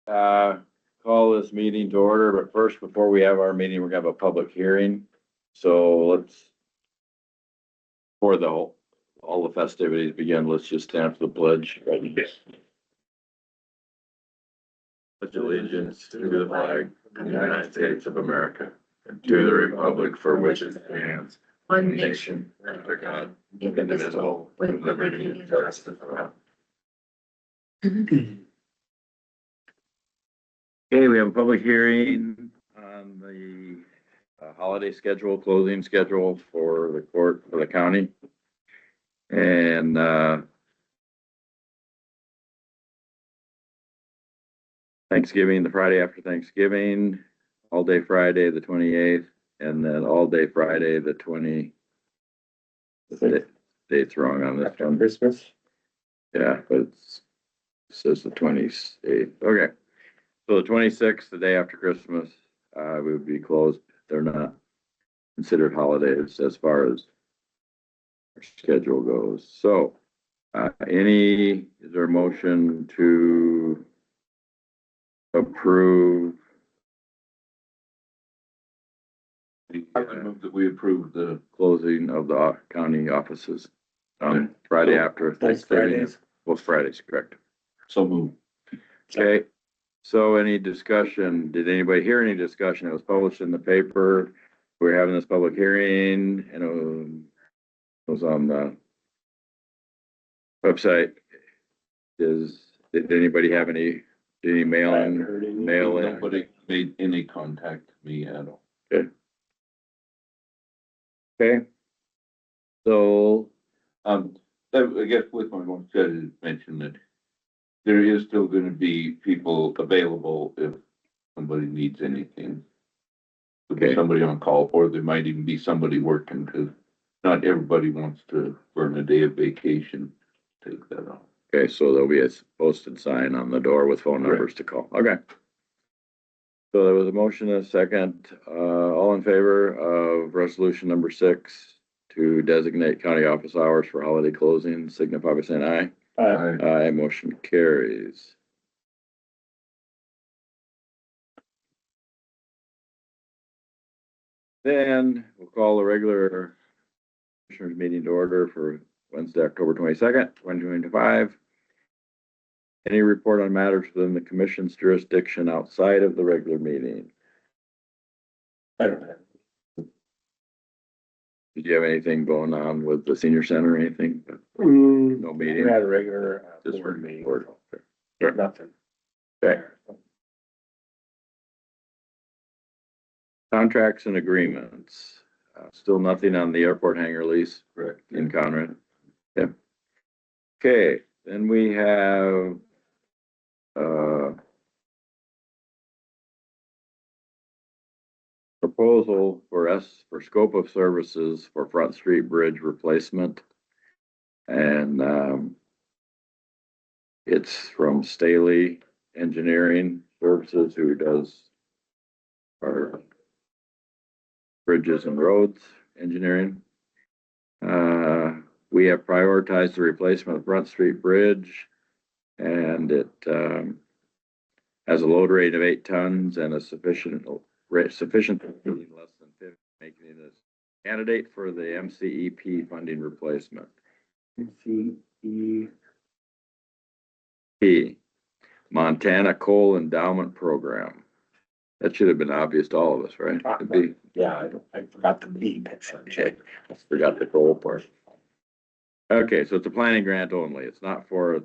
Call this meeting to order, but first, before we have our meeting, we're gonna have a public hearing. So before all the festivities begin, let's just stand for the pledge. Pledge allegiance to the flag of the United States of America and to the republic for which it stands, one nation, under God, indivisible, with liberty and justice for all. Okay, we have a public hearing on the holiday schedule, closing schedule for the court, for the county. And Thanksgiving, the Friday after Thanksgiving, all day Friday, the 28th, and then all day Friday, the 20. The date's wrong on this After one. Christmas. Yeah, but it says the 28th. Okay. So the 26th, the day after Christmas, we would be closed. They're not considered holidays as far as our schedule goes. So, is there a motion to approve? I would move that we approve the Closing of the county offices on Friday after Both Thanksgiving. Fridays. Both Fridays, correct. so move. Okay, so any discussion, did anybody hear any discussion? It was published in the paper. We're having this public hearing and it was on the website. Did anybody have any mail I haven't in? heard any. Mail in. Nobody made any contact with me at all. Okay. So, I guess with my one said mention that there is still gonna be people available if somebody needs anything. There'll be Okay. somebody on call, or there might even be somebody working, cause not everybody wants to burn a day of vacation, take that off. okay, so there'll be a posted sign on the door with phone numbers to call. Okay. So there was a motion and a second. All in favor of resolution number 6 to designate county office hours for holiday closing, signify by saying aye. Aye, motion carries. Then we'll call the regular commissioners meeting to order for Wednesday, October 22nd, 2025. Any report on matters within the commission's jurisdiction outside of the regular meeting? I don't have. Did you have anything going on with the senior center or anything? No We meeting? had a regular Just board meeting. board. Nothing. Okay. Contracts and agreements. Still nothing on the airport hangar lease Correct. in Conrad. Yeah. Okay, then we have proposal for scope of services for Front Street Bridge replacement. And it's from Staley Engineering Services, who does our bridges and roads engineering. We have prioritized the replacement of Front Street Bridge, and it has a load rate of 8 tons and a sufficient less than 50, making it a candidate for the MCEP funding replacement. P, Montana Coal Endowment Program. That should have been obvious to all of us, right? The B. Yeah, I forgot the B. Okay, I forgot the coal part. Okay, so it's a planning grant only. It's not for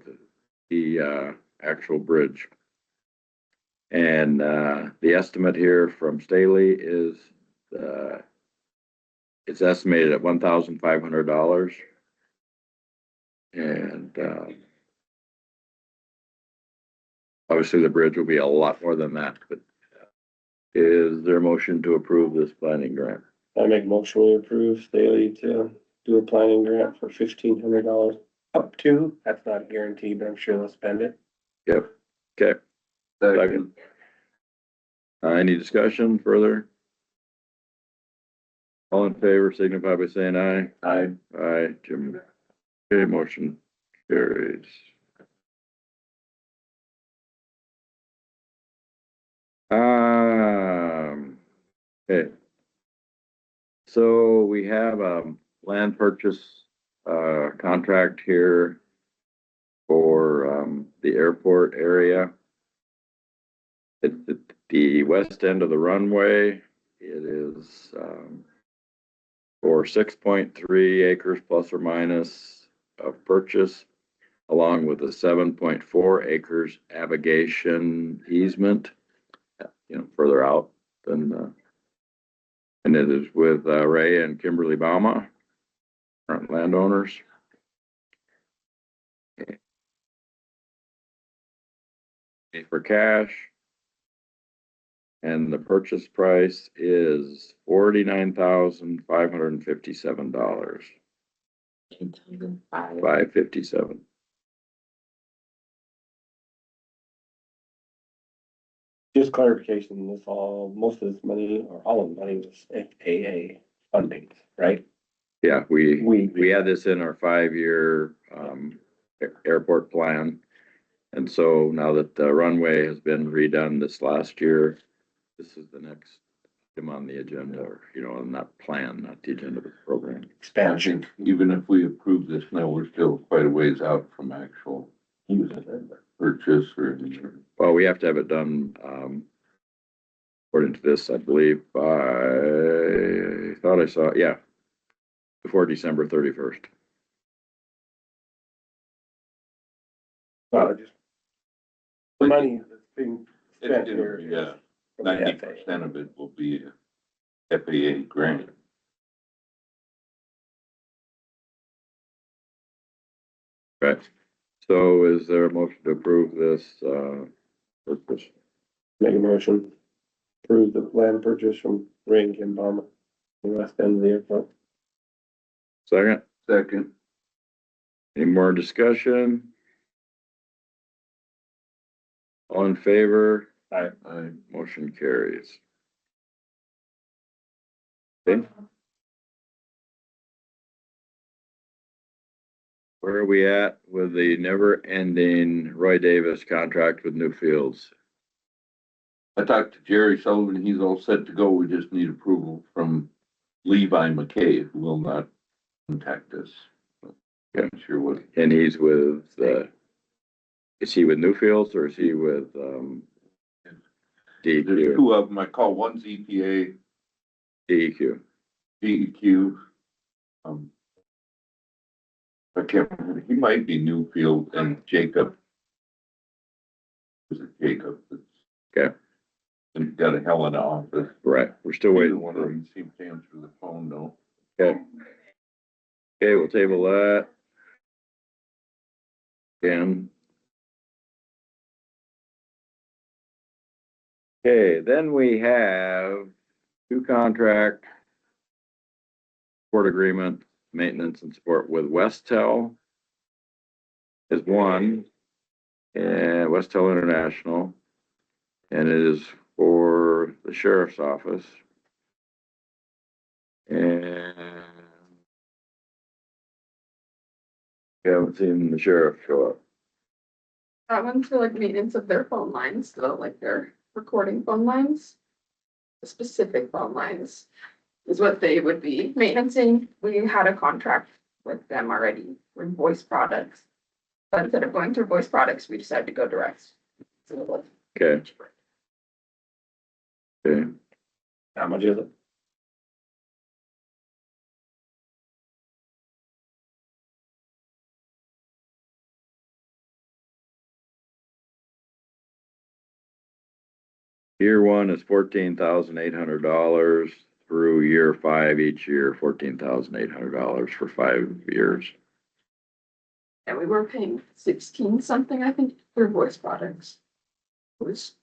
the actual bridge. And the estimate here from Staley is it's estimated at $1,500. And obviously the bridge will be a lot more than that, but is there a motion to approve this planning grant? I make a motion we approve Staley to do a planning grant for $1,500 up to, that's not a guarantee, but I'm sure they'll spend it. Yep. Okay. Second. Any discussion further? All in favor, signify by saying aye. Aye. Aye, Jim. Okay, motion carries. Okay. So we have a land purchase, contract here for, the airport area. It's at the west end of the runway. It is, for 6.3 acres plus or minus of purchase, along with a 7.4 acres abrogation easement, further out than, and it is with, Ray and Kimberly Bauma, current landowners. Pay for cash. And the purchase price is $49,557, $557. Just clarification, most of this money, or all of the money was FAA funding, right? Yeah, we We had this in our 5-year, airport plan. And so now that the runway has been redone this last year, this is the next item on the agenda, or, not plan, not the agenda, but the program. I expansion. think even if we approve this now, we're still quite a ways out from actual purchase or anything. Well, we have to have it done, according to this, I believe, I thought I saw, yeah, before December 31st. Just the money that's being spent It's here. gonna be, is from the 90% of it will be a FAA grant. Right. So is there a motion to approve this, purchase? Make a motion, approve the land purchase from Ray and Kim Palmer, the west end of the airport. Second, Second, any more discussion? All in favor? Aye. I, Motion carries. Okay. Where are we at with the never-ending Roy Davis contract with Newfields? I talked to Jerry Sullivan, he's all set to go, we just need approval from Levi McKay, who will not contact us. I'm not sure what. And he's with, is he with Newfields or is he with, There's DEQ? two of them, I call one's EPA, DEQ. DEQ. I can't remember, he might be Newfield and Jacob. Was it Jacob? Okay. And got a hell of an office. Right, we're still Either waiting one for of him. them seems to answer the phone though. Okay. Okay, we'll table that. Again. Okay, then we have two contract support agreement, maintenance and support with Westel is one, and Westel International, and it is for the sheriff's office. And we haven't seen the sheriff show up. That one's for like maintenance of their phone lines, so like their recording phone lines. The specific phone lines is what they would be maintaining. We had a contract with them already with Voice Products. But instead of going through Voice Products, we decided to go direct. So it was Okay, cheaper. okay. How much is it? Year one is $14,800 through year 5 each year, $14,800 for 5 years. And we were paying 16 something, I think, through Voice Products. It was.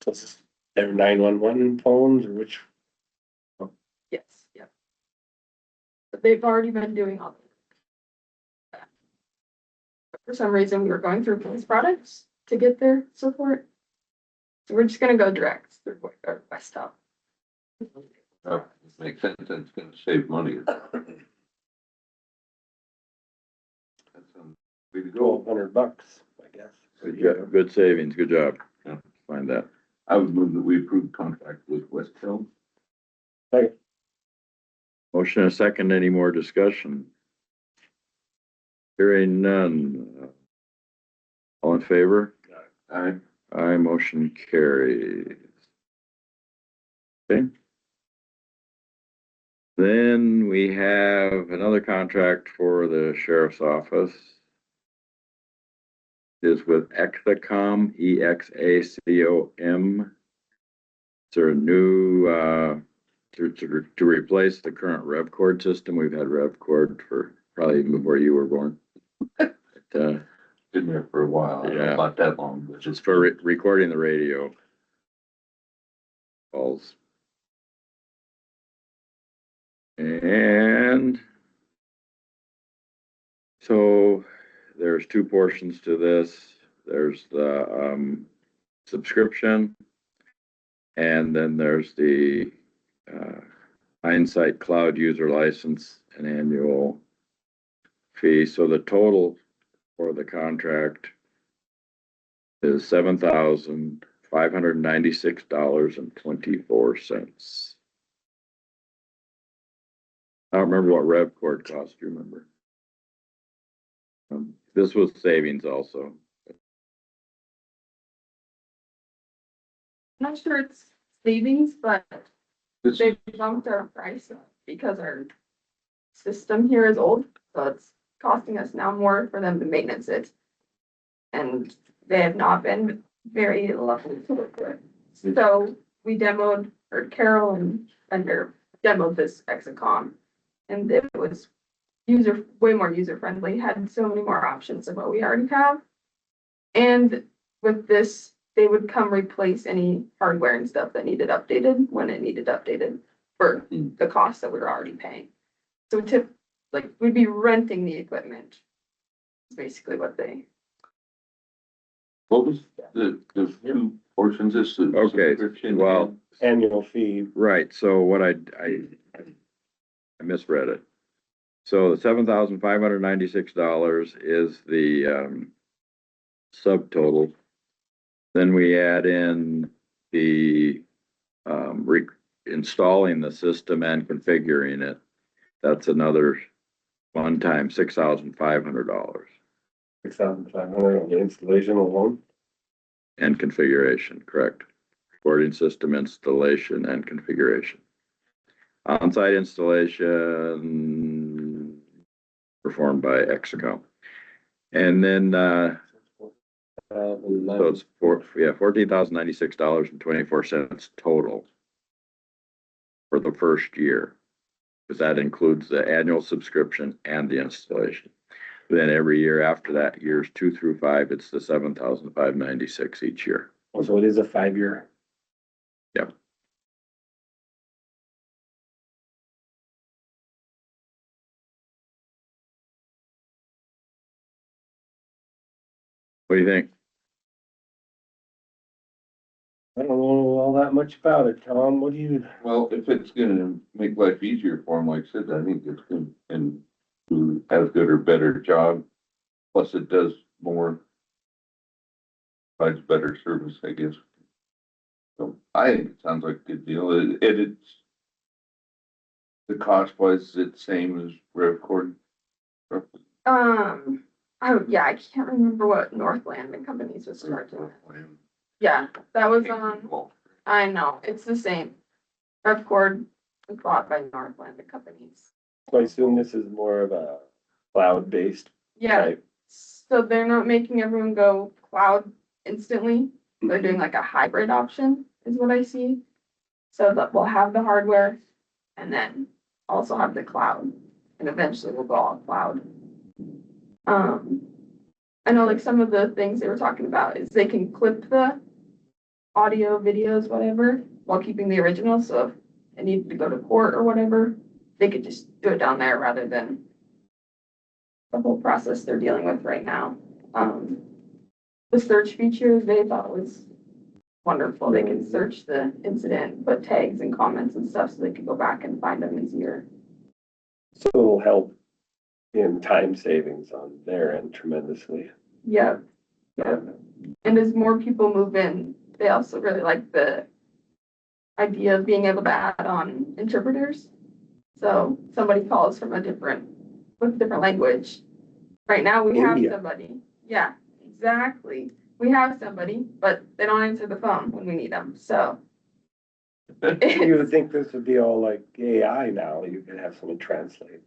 So is this their 911 phones or which? Yes, yeah. But they've already been doing all of that. But for some reason, we were going through Voice Products to get their support. So we're just gonna go direct through Westel. Makes sense, and it's gonna save money. That's way to go. $1,200, I guess. Good savings, good job. Yeah. Find that. I would move that we approve contract with Westfield. Motion and a second, any more discussion? Hearing none. All in favor? I, Aye, motion carries. Okay. Then we have another contract for the sheriff's office. Is with Exacom, EXACOM. It's a new, to replace the current RevCord system. We've had RevCord for probably even before you were born. But, been there for a while, I don't know Yeah. about that long, but it's for recording the radio calls. And so there's two portions to this. There's the subscription, and then there's the Hindsight Cloud user license and annual fee. So the total for the contract is $7,596.24. I don't remember what RevCord cost, you remember? This was savings also. I'm not sure it's savings, but this, they bumped our price up because our system here is old, so it's costing us now more for them to maintenance it. And they have not been very lovely to work with. So we demoed, or Carol and Fender demoed this Exacom. And it was way more user friendly, had so many more options than what we already have. And with this, they would come replace any hardware and stuff that needed updated when it needed updated for the cost that we were already paying. So we'd be renting the equipment. It's basically what they. what was the two portions, this the Okay, subscription well, and- Annual fee, Right, so what I misread it. So the $7,596 is the subtotal. Then we add in the installing the system and configuring it. That's another one-time $6,500 $6,500 on the installation alone. and configuration, correct? Recording system installation and configuration. On-site installation performed by Exacom. And then, so it's $14,096.24 total for the first year. Because that includes the annual subscription and the installation. Then every year after that, years 2 through 5, it's the $7,596 each year. So it is a 5-year. Yep. What do you think? I don't know all that much about it, Tom. What do you? Well, if it's gonna make life easier for them, like I said, I think it's good and do as good or better job. Plus it does more. Provides better service, I guess. So I think it sounds like a good deal. It's. The cost was the same as RevCord. Yeah, I can't remember what Northland and Companies was charging. Yeah, that was I know, it's the same. RevCord was bought by Northland and Companies. So I assume this is more of a cloud-based Yeah, type. so they're not making everyone go cloud instantly. They're doing like a hybrid option is what I see. So that we'll have the hardware and then also have the cloud and eventually we'll go all cloud. I know like some of the things they were talking about is they can clip the audio, videos, whatever, while keeping the original. So if it needed to go to court or whatever, they could just do it down there rather than the whole process they're dealing with right now. The search feature they thought was wonderful. They can search the incident, put tags and comments and stuff so they can go back and find them easier. So it'll help in time savings on their end tremendously. Yep. Yep. And as more people move in, they also really like the idea of being able to add on interpreters. So somebody calls from with a different language. Right now, we have India. somebody. Yeah, exactly. We have somebody, but they don't answer the phone when we need them, so. You would think this would be all like AI now, you could have someone translate.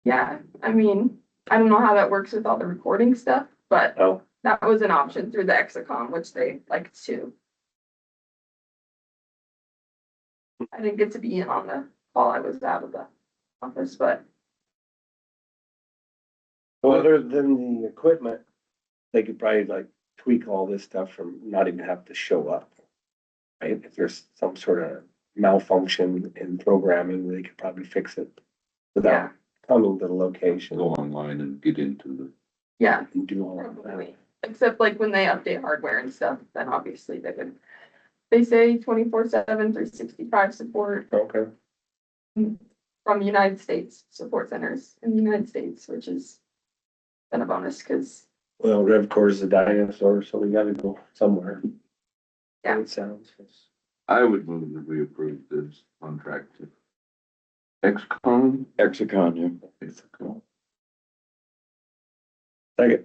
Yeah, I mean, I don't know how that works with all the recording stuff, but Oh, that was an option through the Exacom, which they liked too. I didn't get to be in on the call. I was out of the office, but well, other than the equipment, they could probably like tweak all this stuff from not even have to show up. Right, if there's some sort of malfunction in programming, they could probably fix it yeah, without coming to the location Go online and get into the, yeah, and do all of that. probably. Except like when they update hardware and stuff, then obviously they say 24/7, 365 support Okay. from the United States, support centers in the United States, which is been a bonus because, Well, Revcore is a dinosaur, so we gotta go somewhere. Yeah. It sounds. I would move that we approve this contract to XCOM. Hexacon, yeah. XCOM. Second.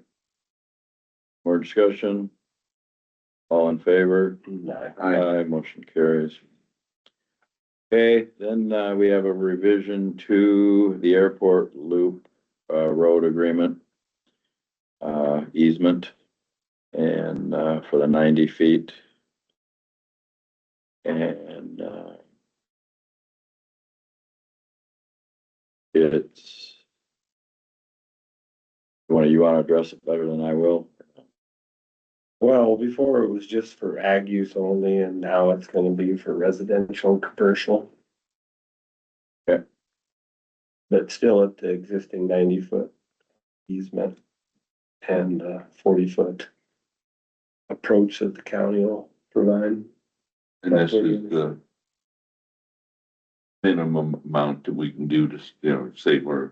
More discussion? All in favor? Aye. Motion carries. Okay, then, we have a revision to the airport loop, road agreement. Easement. And, for the 90 feet. And, it's. You wanna address it better than I will? Well, before it was just for ag use only, and now it's gonna be for residential and commercial. Okay. But still at the existing 90-foot easement and 40-foot approach that the county will provide. And this is the minimum amount that we can do to, say we're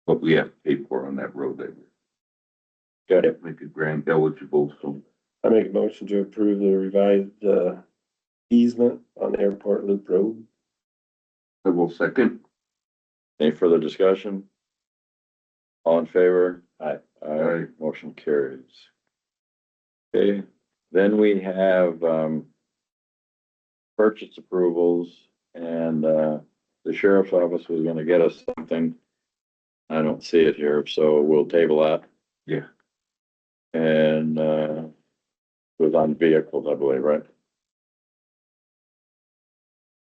what we have to pay for on that road there. Got it. Make it grant eligible, so I make a motion to approve the revised easement on Airport Loop Road. I will second. Any further discussion? All in favor? Aye. Aye, motion carries. Okay, then we have, purchase approvals and, the sheriff's office was gonna get us something. I don't see it here, so we'll table that. Yeah. And, it was on vehicles, I believe, right?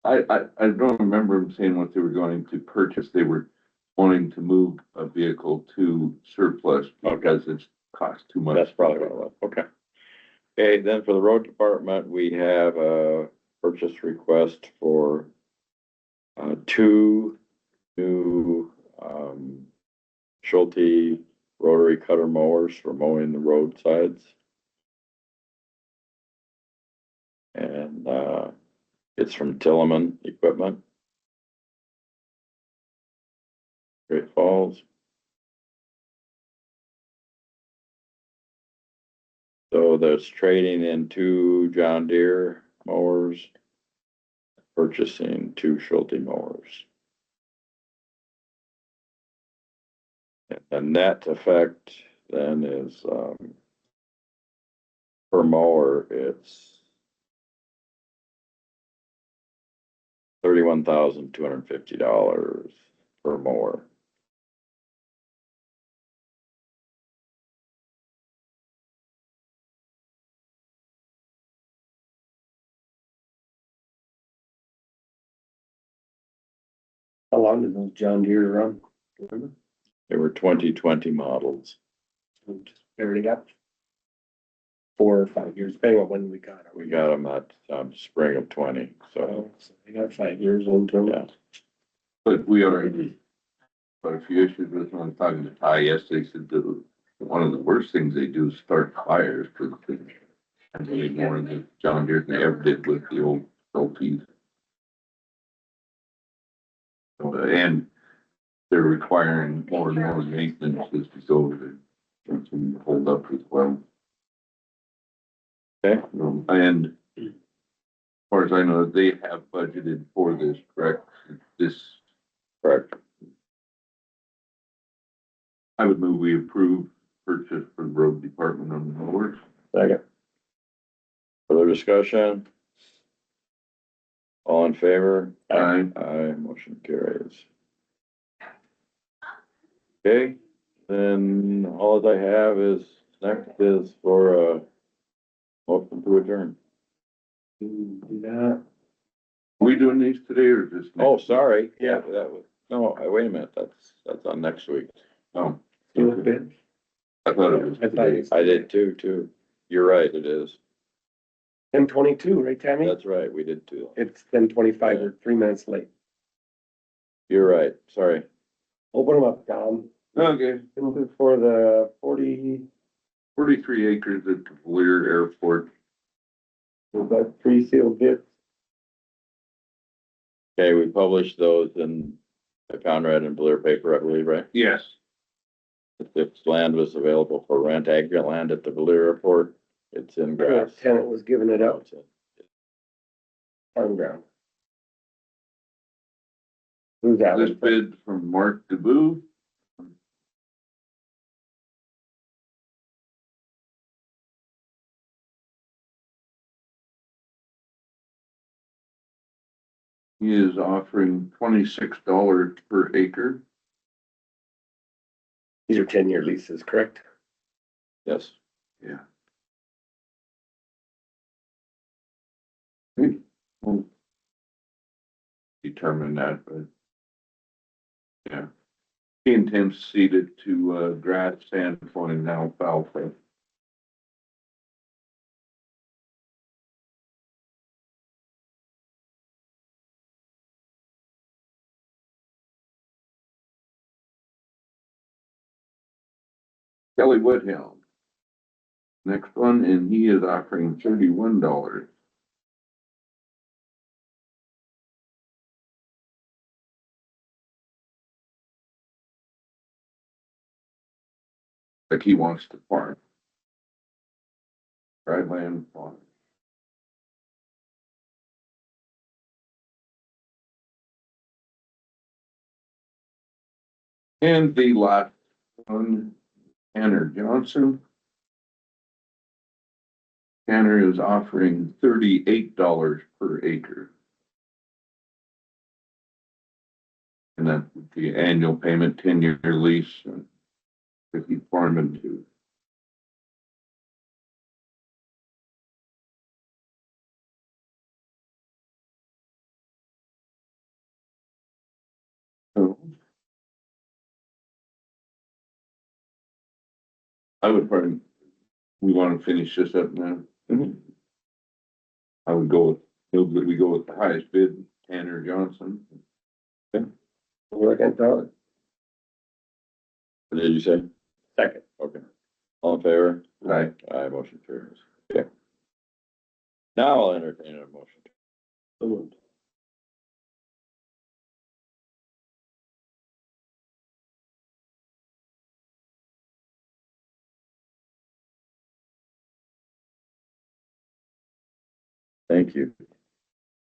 I don't remember them saying what they were going to purchase. They were wanting to move a vehicle to surplus because it's cost too much. That's probably what it was, okay. Okay, then for the road department, we have a purchase request for, two new, Schulte rotary cutter mowers for mowing the roadsides. And, it's from Tilleman Equipment. Great Falls. So that's trading in two John Deere mowers, purchasing two Schulte mowers. And the net effect then is, per mower, it's $31,250 per mower. How long did those John Deere run? Remember? They were 2020 models. We just barely got 4 or 5 years, depending on when we got it. We got them at, spring of 20, so, So they got 5 years into them. yeah. But we already, but a few issues with when I was talking to Ty yesterday, said one of the worst things they do is start fires, because I believe more in the John Deere than they ever did with the old Schultes. And they're requiring more and more maintenance as we go to hold up as well. Okay, And as far as I know, they have budgeted for this, correct? This, correct. I would move we approve purchase for the road department on the mowers. Second. Further discussion? All in favor? Aye. Aye, motion carries. Okay, then all that I have is, next is for, motion to adjourn. Do that. Are we doing these today or just? Oh, sorry. Yeah. That was, no, wait a minute, that's on next week. Oh, Do it, Ben. I thought it was I thought today. I did too. You're right, it is. 10:22, right, Tammy? That's right, we did too. It's 10:25, we're 3 minutes late. You're right, sorry. Open them up, Tom. Okay, For the 40, 43 acres at the Lear Airport. we've got pre-sealed bids. Okay, we published those in the Conrad and Blair paper, I believe, right? Yes. If land was available for rent, aggregate land at the Blair Airport, it's in grass. Tenant was giving it No, up it's in- on ground. Who's that This one? bid from Mark DeBoo. He is offering $26 per acre. These are 10-year leases, correct? Yes, Yeah. We'll determine that, but. Yeah. He intends to seed it to, grass, sandpoint, and alfalfa. Kelly Woodhill. Next one, and he is offering $31. Like he wants to farm. Dry land farm. And the last one, Tanner Johnson. Tanner is offering $38 per acre. And that would be annual payment, 10-year lease, and if he's farming too. So I would probably, we want to finish this up now. I would go with, we go with the highest bid, Tanner Johnson. We're gonna tell it. what did you say? Second. Okay. All in favor? Aye. Aye, motion carries. Okay. Now I'll entertain a motion. So moved. Thank you.